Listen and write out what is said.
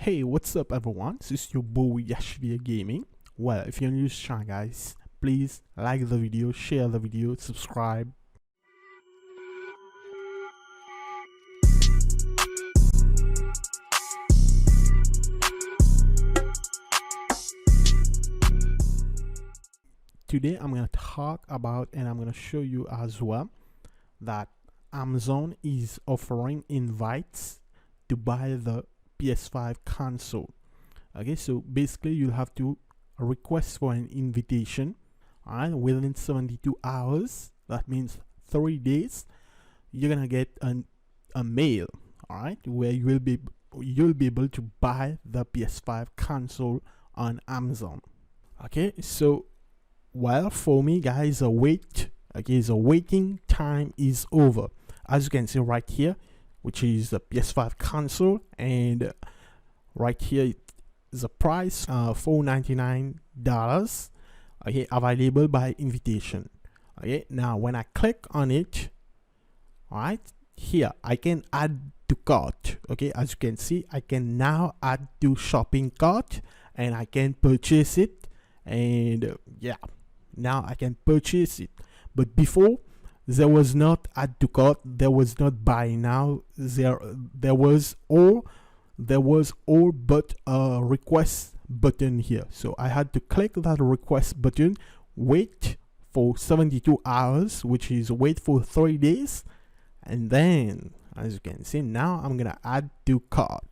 Hey, what's up everyone? This is your boy Yashvia Gaming. Well, if you're new to this channel, guys, please like the video, share the video, subscribe. Today I'm going to talk about, and I'm going to show you as well, that Amazon is offering invites to buy the PS5 console. Okay, so basically you'll have to request for an invitation, all right, within 72 hours. That means 3 days. You're gonna get a mail, all right, where you'll be able to buy the PS5 console on Amazon. Okay, so well, for me, guys, the waiting time is over. As you can see right here, which is the PS5 console, and right here is the price, $499. Okay, available by invitation. Okay, now when I click on it, all right, here I can add to cart. Okay, as you can see, I can now add to shopping cart, and I can purchase it. And yeah, now I can purchase it. But before, there was not add to cart, there was not buy now, there was all but a request button here. So I had to click that request button, wait for 72 hours, which is wait for 3 days, and then as you can see, now I'm gonna add to cart.